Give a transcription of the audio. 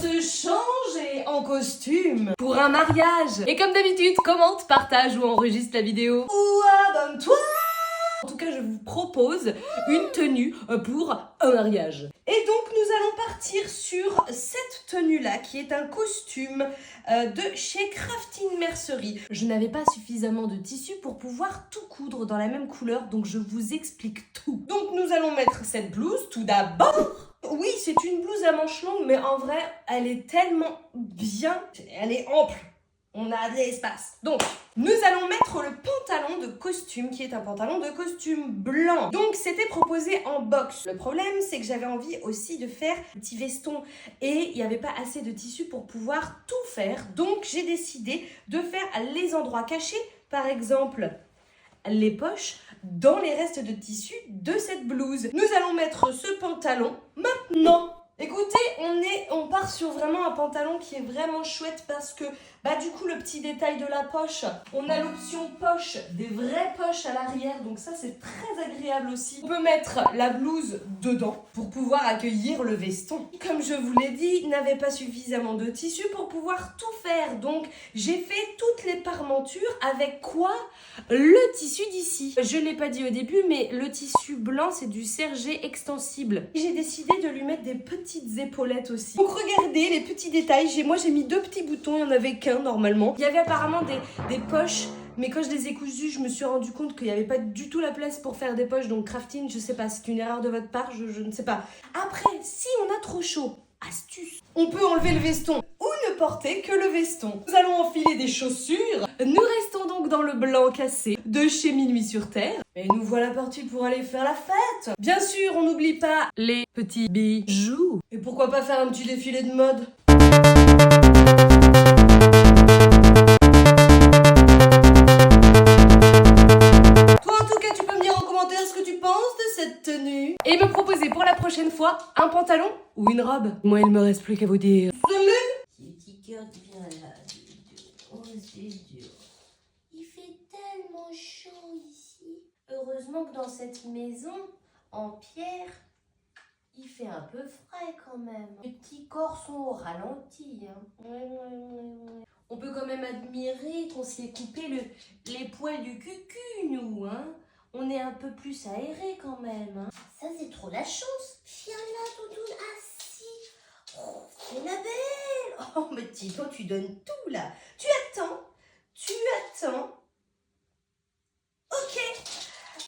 se changer en costume pour un mariage. Et comme d'habitude, commente, partage ou enregistre la vidéo. Ou abonne-toi. En tout cas, je vous propose une tenue pour un mariage. Et donc, nous allons partir sur cette tenue-là, qui est un costume de chez Crafting Mercerie. Je n'avais pas suffisamment de tissu pour pouvoir tout coudre dans la même couleur, donc je vous explique tout. Donc, nous allons mettre cette blouse tout d'abord. Oui, c'est une blouse à manches longues, mais en vrai, elle est tellement bien. Elle est ample. On a de l'espace. Donc, nous allons mettre le pantalon de costume, qui est un pantalon de costume blanc. Donc, c'était proposé en box. Le problème, c'est que j'avais envie aussi de faire un petit veston. Et il n'y avait pas assez de tissu pour pouvoir tout faire. Donc, j'ai décidé de faire les endroits cachés. Par exemple, les poches dans les restes de tissu de cette blouse. Nous allons mettre ce pantalon maintenant. Écoutez, on part sur vraiment un pantalon qui est vraiment chouette parce que, du coup, le petit détail de la poche, on a l'option poche, des vraies poches à l'arrière, donc ça, c'est très agréable aussi. On peut mettre la blouse dedans pour pouvoir accueillir le veston. Comme je vous l'ai dit, il n'avait pas suffisamment de tissu pour pouvoir tout faire, donc j'ai fait toutes les parmentures avec quoi? Le tissu d'ici. Je ne l'ai pas dit au début, mais le tissu blanc, c'est du sergé extensible. J'ai décidé de lui mettre des petites épaulettes aussi. Donc regardez les petits détails. Moi j'ai mis 2 petits boutons, il n'y en avait qu'un normalement. Il y avait apparemment des poches, mais quand je les ai cousues, je me suis rendu compte qu'il n'y avait pas du tout la place pour faire des poches. Donc crafting, je sais pas, c'est une erreur de votre part, je ne sais pas. Après, si on a trop chaud, astuce, on peut enlever le veston ou ne porter que le veston. Nous allons enfiler des chaussures. Nous restons donc dans le blanc cassé de chez Minuit sur Terre. Et nous voilà partis pour aller faire la fête. Bien sûr, on n'oublie pas les petits bijoux. Et pourquoi pas faire un petit défilé de mode? Toi, en tout cas, tu peux me dire en commentaire ce que tu penses de cette tenue. Et me proposer pour la prochaine fois un pantalon ou une robe. Moi, il me reste plus qu'à vous dire. Le petit cœur qui vient là. Oh, c'est dur. Il fait tellement chaud ici. Heureusement que dans cette maison, en pierre, il fait un peu frais quand même. Les petits corps sont au ralenti. Hein. Ouais. On peut quand même admirer qu'on s'est coupé les poils du cucu, nous. Hein. On est un peu plus aéré quand même. Hein. Ça, c'est trop la chance. Viens là, Toudoune, assis. Oh, c'est la belle. Oh, mais dis toi, tu donnes tout là. Tu attends.